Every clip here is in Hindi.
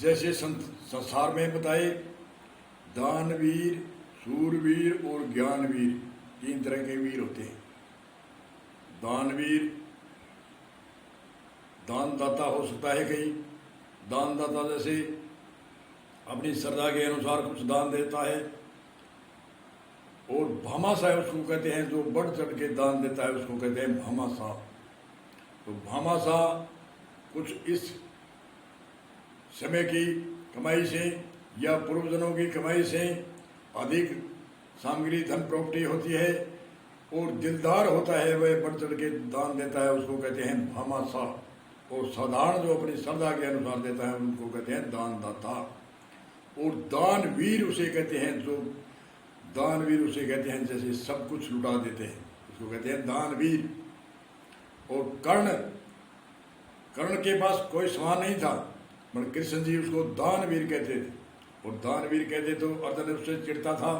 जैसे संसार में बताए, दानवीर, सूरवीर और ज्ञानवीर, तीन तरह के वीर होते हैं। दानवीर दानदाता हो सकता है, कहीं दानदाता जैसे अपनी श्रद्धा के अनुसार कुछ दान देता है। और भामाशाह उसको कहते हैं, जो बढ़ चढ़ के दान देता है उसको कहते हैं भामाशाह। तो भामाशाह कुछ इस समय की कमाई से या पूर्वजनों की कमाई से अधिक सामग्री धन प्रॉपर्टी होती है और दिलदार होता है, वह बढ़ चढ़ के दान देता है, उसको कहते हैं भामाशाह। और साधारण जो अपनी श्रद्धा के अनुसार देता है उनको कहते हैं दानदाता। और दानवीर उसे कहते हैं, जो दानवीर उसे कहते हैं जैसे सब कुछ लुटा देते हैं, उसको कहते हैं दानवीर। और कर्ण के पास कोई सामान नहीं था, पर कृष्ण जी उसको दानवीर कहते थे। और दानवीर कहते तो अर्जुन उससे चिढ़ता था,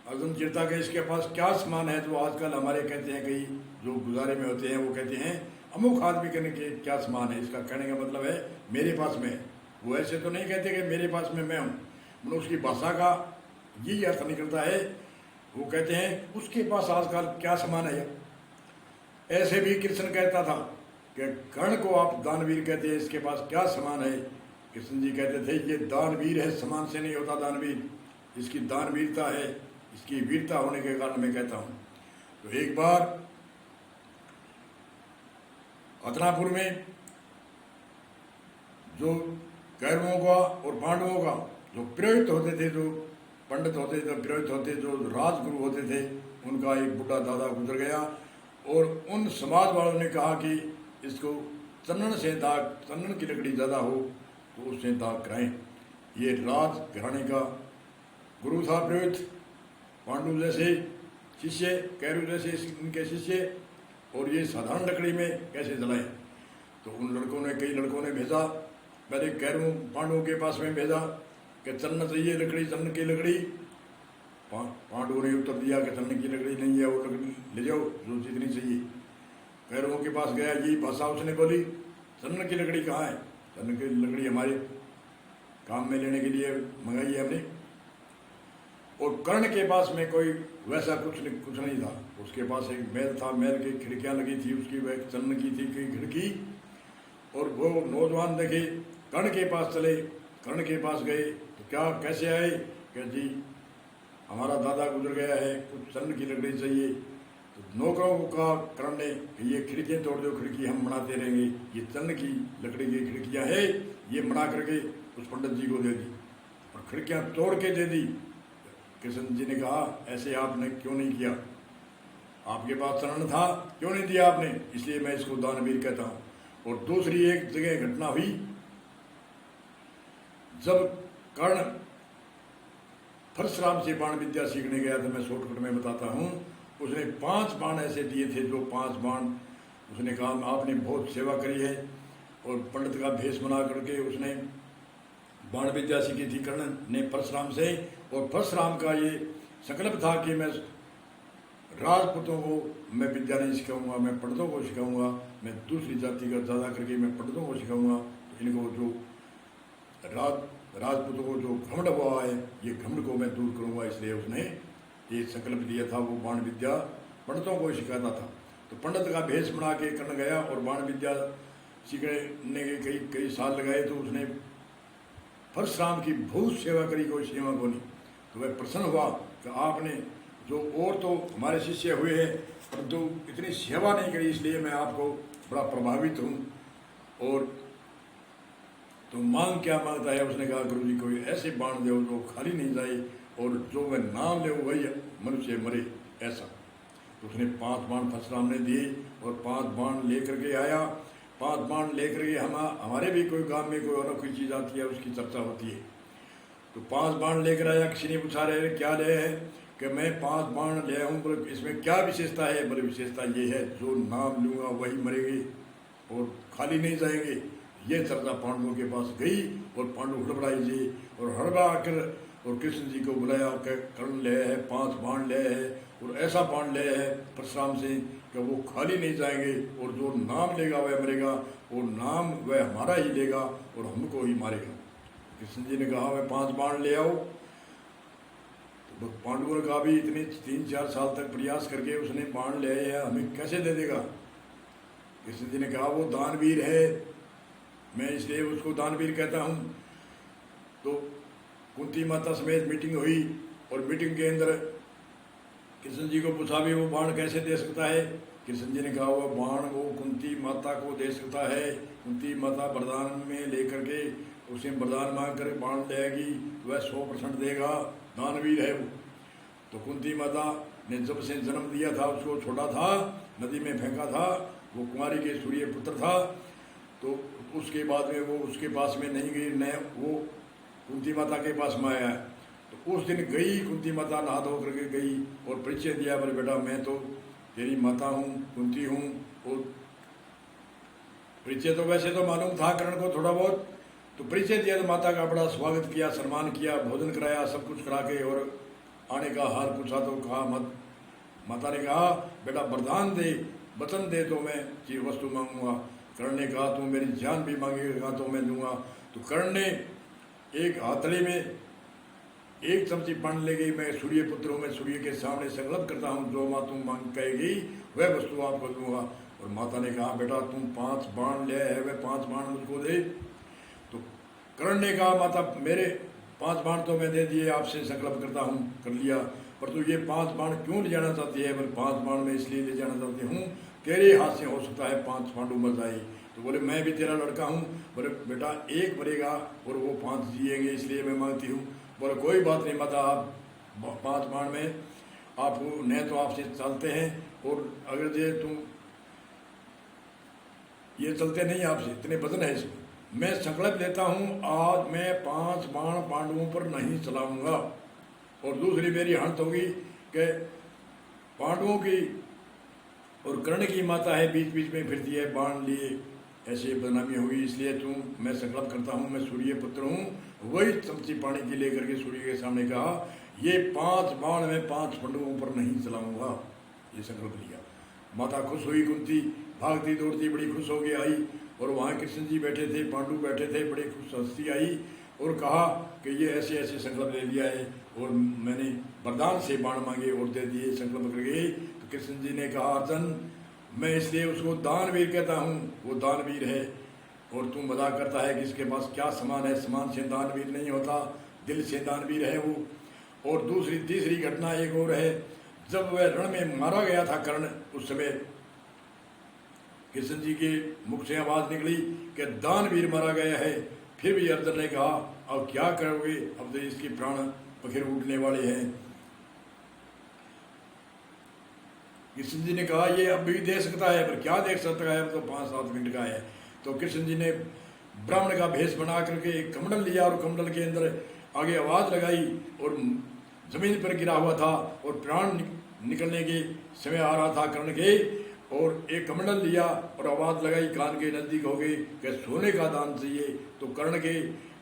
अर्जुन चिढ़ता कि इसके पास क्या सामान है। जो आजकल हमारे कहते हैं, कई जो गुजारे में होते हैं वो कहते हैं अमुक आदमी करने के क्या सामान है, इसका कहने का मतलब है मेरे पास में है। वो ऐसे तो नहीं कहते कि मेरे पास में मैं हूँ, मतलब उसकी भाषा का यही अर्थ निकलता है। वो कहते हैं उसके पास आजकल क्या सामान है। ऐसे भी कृष्ण कहता था कि कर्ण को आप दानवीर कहते हैं, इसके पास क्या सामान है। कृष्ण जी कहते थे ये दानवीर है, सामान से नहीं होता दानवीर, इसकी दानवीरता है, इसकी वीरता होने के कारण मैं कहता हूँ। तो एक बार हस्तिनापुर में जो कौरवों का और पांडवों का जो पुरोहित होते थे, जो पंडित होते थे, पुरोहित होते, जो राजगुरु होते थे, उनका एक बुढ़ा दादा गुजर गया। और उन समाज वालों ने कहा कि इसको चंदन से दाग, चंदन की लकड़ी ज़्यादा हो तो उससे दाग कराएं। ये राज घराने का गुरु था पुरोहित, पांडु जैसे शिष्य, कौरव जैसे इनके शिष्य, और ये साधारण लकड़ी में कैसे जलाएं। तो उन लड़कों ने, कई लड़कों ने भेजा, पहले कौरवों पांडवों के पास में भेजा कि चंदन चाहिए लकड़ी, चंदन की लकड़ी। पांडवों ने उत्तर दिया कि चंदन की लकड़ी नहीं है, वो लकड़ी ले जाओ जो जितनी चाहिए। कौरवों के पास गया, यही भाषा उसने बोली, चंदन की लकड़ी कहाँ है, चंदन की लकड़ी हमारे काम में लेने के लिए मंगाई है हमने। और कर्ण के पास में कोई वैसा कुछ नहीं था, उसके पास एक महल था, महल की खिड़कियाँ लगी थी, उसकी वह चंदन की थी कोई खिड़की। और वो नौजवान देखे, कर्ण के पास चले, कर्ण के पास गए तो क्या कैसे आए कि जी हमारा दादा गुजर गया है, कुछ चंदन की लकड़ी चाहिए। तो नौकरों का कर्ण ने ये खिड़कियाँ तोड़ दो, खिड़की हम बनाते रहेंगे, ये चंदन की लकड़ी की खिड़कियाँ है, ये बना करके उस पंडित जी को दे दी और खिड़कियाँ तोड़ के दे दी। कृष्ण जी ने कहा ऐसे आपने क्यों नहीं किया, आपके पास चरण था, क्यों नहीं दिया आपने, इसलिए मैं इसको दानवीर कहता हूँ। और दूसरी एक जगह घटना हुई, जब कर्ण परशुराम से बाण विद्या सीखने गया था, मैं शॉर्टकट में बताता हूँ। उसने 5 बाण ऐसे दिए थे, जो 5 बाण उसने कहा आपने बहुत सेवा करी है, और पंडित का भेष बना करके उसने बाण विद्या सीखी थी कर्ण ने परशुराम से। और परशुराम का ये संकल्प था कि मैं राजपूतों को मैं विद्या नहीं सिखाऊंगा, मैं पंडितों को सिखाऊंगा, मैं दूसरी जाति का ज़्यादा करके मैं पंडितों को सिखाऊंगा। तो इनको जो राजपूतों को जो घमंड हुआ है, ये घमंड को मैं दूर करूंगा, इसलिए उसने ये संकल्प लिया था। वो बाण विद्या पंडितों को सिखाता था। तो पंडित का भेष बना के कर्ण गया और बाण विद्या सीखने के कई साल लगाए। तो उसने परशुराम की बहुत सेवा करी, कोई सेवा को नहीं। तो वह प्रसन्न हुआ कि आपने जो और तो हमारे शिष्य हुए हैं, परंतु इतनी सेवा नहीं करी, इसलिए मैं आपको बड़ा प्रभावित हूँ। और तो मांग क्या मांगता है, उसने कहा गुरु जी कोई ऐसे बाण दो जो खाली नहीं जाए, और जो वह नाम ले वही मनुष्य मरे, ऐसा। तो उसने 5 बाण परशुराम ने दिए और 5 बाण लेकर के आया। 5 बाण लेकर के हमारे भी कोई गांव में कोई और कोई चीज़ आती है, उसकी चर्चा होती है। तो 5 बाण लेकर आया, किसी ने पूछा रहे क्या ले है कि मैं 5 बाण ले आऊँ, बोले इसमें क्या विशेषता है। बोले विशेषता ये है जो नाम लूँगा वही मरेंगे और खाली नहीं जाएंगे। ये चर्चा पांडवों के पास गई और पांडव हड़बड़ाई जी, और हड़बड़ा कर और कृष्ण जी को बुलाया कि कर्ण ले है, 5 बाण ले है, और ऐसा बाण ले है परशुराम से कि वो खाली नहीं जाएंगे, और जो नाम लेगा वह मरेगा, और नाम वह हमारा ही लेगा और हमको ही मारेगा। कृष्ण जी ने कहा मैं 5 बाण ले आओ। तो पांडवों का भी इतने 3-4 साल तक प्रयास करके उसने बाण ले आए, हमें कैसे दे देगा। कृष्ण जी ने कहा वो दानवीर है, मैं इसलिए उसको दानवीर कहता हूँ। तो कुंती माता समेत मीटिंग हुई और मीटिंग के अंदर कृष्ण जी को पूछा भी वो बाण कैसे दे सकता है। कृष्ण जी ने कहा वो बाण वो कुंती माता को दे सकता है। कुंती माता वरदान में लेकर के उसे वरदान मांग कर बाण लेगी, वह 100% देगा, दानवीर है वो। तो कुंती माता ने जब से जन्म दिया था उसको छोड़ा था, नदी में फेंका था, वो कुमारी के सूर्य पुत्र था। तो उसके बाद में वो उसके पास में नहीं गई, न वो कुंती माता के पास में आया। तो उस दिन गई कुंती माता, नहा धो करके गई और परिचय दिया, बोले बेटा मैं तो तेरी माता हूँ, कुंती हूँ। और परिचय तो वैसे तो मालूम था कर्ण को थोड़ा बहुत, तो परिचय दिया तो माता का बड़ा स्वागत किया, सम्मान किया, भोजन कराया, सब कुछ करा के और आने का हार पूछा तो कहा मत। माता ने कहा बेटा वरदान दे, वचन दे तो मैं चीज वस्तु मांगूंगा। कर्ण ने कहा तू मेरी जान भी मांगेगा तो मैं दूंगा। तो कर्ण ने एक हाथड़ी में 1 चमची पानी ले गई, मैं सूर्य पुत्र हूँ, मैं सूर्य के सामने संकल्प करता हूँ, जो माँ तुम मांग कहेगी वह वस्तु आपको दूंगा। और माता ने कहा बेटा तुम 5 बाण ले है, वह 5 बाण मुझको दे। तो कर्ण ने कहा माता मेरे 5 बाण तो मैं दे दिए, आपसे संकल्प करता हूँ, कर लिया, पर तू ये 5 बाण क्यों ले जाना चाहती है। बोले 5 बाण मैं इसलिए ले जाना चाहती हूँ, तेरे हाथ से हो सकता है 5 पांडु मर जाए। तो बोले मैं भी तेरा लड़का हूँ। बोले बेटा 1 मरेगा और वो 5 जिएंगे, इसलिए मैं मांगती हूँ। बोले कोई बात नहीं माता, आप 5 बाण में आप न तो आपसे चलते हैं और अगर ये तुम ये चलते नहीं आपसे, इतने वजन है इसमें, मैं संकल्प लेता हूँ आज मैं 5 बाण पांडवों पर नहीं चलाऊंगा। और दूसरी मेरी हंत होगी कि पांडवों की और कर्ण की माता है बीच बीच में फिरती है बाण लिए, ऐसे बदनामी होगी, इसलिए तुम मैं संकल्प करता हूँ, मैं सूर्य पुत्र हूँ। वही चमची पानी की लेकर के सूर्य के सामने कहा ये 5 बाण मैं 5 पांडवों पर नहीं चलाऊंगा, ये संकल्प लिया। माता खुश हुई, कुंती भागती दौड़ती बड़ी खुश होके आई और वहाँ कृष्ण जी बैठे थे, पांडु बैठे थे, बड़े खुश हंसी आई और कहा कि ये ऐसे ऐसे संकल्प ले लिया है और मैंने वरदान से बाण मांगे और दे दिए संकल्प करके। तो कृष्ण जी ने कहा अर्जुन मैं इसलिए उसको दानवीर कहता हूँ, वो दानवीर है। और तू मजाक करता है कि इसके पास क्या समान है, समान से दानवीर नहीं होता, दिल से दानवीर है वो। और दूसरी तीसरी घटना एक और है, जब वह रण में मारा गया था कर्ण, उस समय कृष्ण जी के मुख से आवाज निकली कि दानवीर मारा गया है। फिर भी अर्जुन ने कहा अब क्या करोगे, अब तो इसके प्राण पखेर उठने वाले हैं। कृष्ण जी ने कहा ये अब भी दे सकता है, पर क्या देख सकता है, अब तो 5-7 मिनट का है। तो कृष्ण जी ने ब्राह्मण का भेष बना करके एक कमंडल लिया और कमंडल के अंदर आगे आवाज लगाई और जमीन पर गिरा हुआ था और प्राण निकलने के समय आ रहा था कर्ण के, और एक कमंडल लिया और आवाज लगाई, कान के नजदीक हो गई कि सोने का दान चाहिए। तो कर्ण के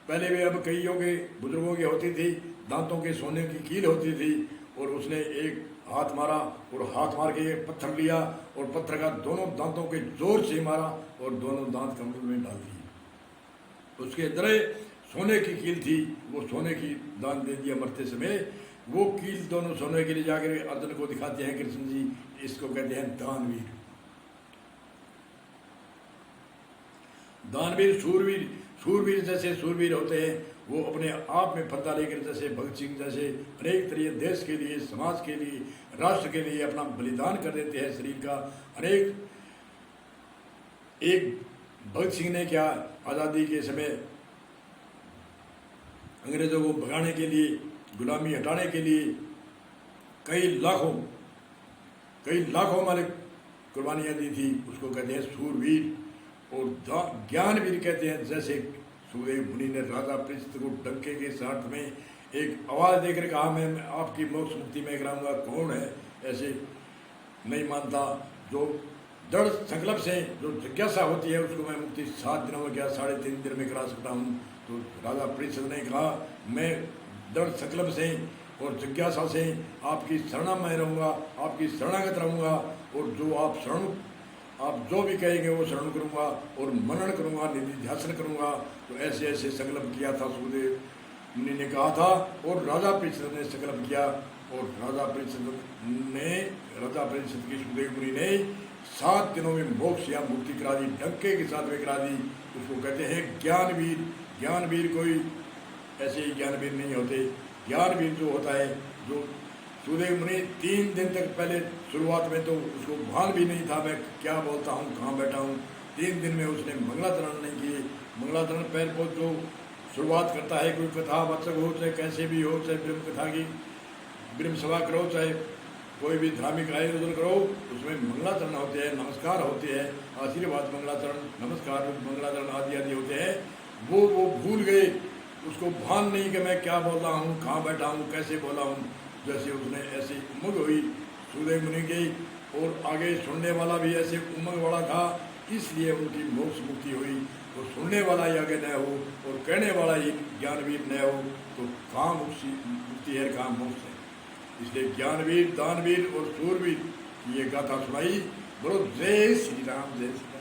पहले भी अब कईयों के बुजुर्गों की होती थी, दांतों के सोने की कील होती थी, और उसने एक हाथ मारा और हाथ मार के पत्थर लिया और पत्थर का दोनों दांतों के जोर से मारा और दोनों दांत कमंडल में डाल दिए। उसके अंदर सोने की कील थी, वो सोने की दान दे दिया मरते समय। वो कील दोनों सोने के लिए जाकर अर्जुन को दिखाते हैं कृष्ण जी, इसको कहते हैं दानवीर। दानवीर शूरवीर, शूरवीर जैसे शूरवीर होते हैं वो अपने आप में फंदा लेकर, जैसे भगत सिंह जैसे अनेक तरीके देश के लिए, समाज के लिए, राष्ट्र के लिए अपना बलिदान कर देते हैं शरीर का। अनेक एक भगत सिंह ने क्या आज़ादी के समय अंग्रेजों को भगाने के लिए, गुलामी हटाने के लिए कई लाखों मालिक कुर्बानियाँ दी थी, उसको कहते हैं सूरवीर। और ज्ञानवीर कहते हैं, जैसे सुखदेव मुनि ने राजा पृथ्वी को डंके के साथ में एक आवाज़ देकर कहा मैं आपकी मोक्ष मुक्ति में कराऊंगा, कौन है ऐसे नहीं मानता, जो दृढ़ संकल्प से जो जिज्ञासा होती है उसको मैं मुक्ति 7 दिनों में क्या 3.5 दिन में करा सकता हूँ। तो राजा पृथ्वी ने कहा मैं दृढ़ संकल्प से और जिज्ञासा से आपकी शरणा में रहूँगा, आपकी शरणागत रहूँगा, और जो आप शरण आप जो भी कहेंगे वो श्रवण करूंगा और मनन करूंगा, निधि ध्यान करूंगा। तो ऐसे ऐसे संकल्प किया था सुखदेव मुनि ने कहा था। और राजा परीक्षित ने संकल्प किया, और राजा परीक्षित की सुखदेव मुनि ने 7 दिनों में मोक्ष या मुक्ति करा दी, डंके के साथ में करा दी। उसको कहते हैं ज्ञानवीर। ज्ञानवीर कोई ऐसे ही ज्ञानवीर नहीं होते। ज्ञानवीर जो होता है, जो सुखदेव मुनि 3 दिन तक, पहले शुरुआत में तो उसको भान भी नहीं था मैं क्या बोलता हूँ, कहाँ बैठा हूँ। 3 दिन में उसने मंगलाचरण नहीं किए। मंगलाचरण पैर को जो शुरुआत करता है, कोई कथा वाचक हो चाहे कैसे भी हो, चाहे ब्रह्म कथा की ब्रह्म सभा करो, चाहे कोई भी धार्मिक आयोजन करो, उसमें मंगलाचरण होते हैं, नमस्कार होते हैं, आशीर्वाद मंगलाचरण, नमस्कार मंगलाचरण आदि आदि होते हैं। वो भूल गए, उसको भान नहीं कि मैं क्या बोल रहा हूँ, कहाँ बैठा हूँ, कैसे बोला हूँ। जैसे उसने ऐसी उमंग हुई सुखदेव मुनि की, और आगे सुनने वाला भी ऐसे उमंग वाला था, इसलिए उनकी मोक्ष मुक्ति हुई। तो सुनने वाला ही आगे न हो और कहने वाला ही ज्ञानवीर न हो, तो कहाँ मुक्ति है, कहाँ मोक्ष है। इसलिए ज्ञानवीर, दानवीर और सूरवीर की ये गाथा सुनाई। बोलो जय श्री राम, जय श्री राम।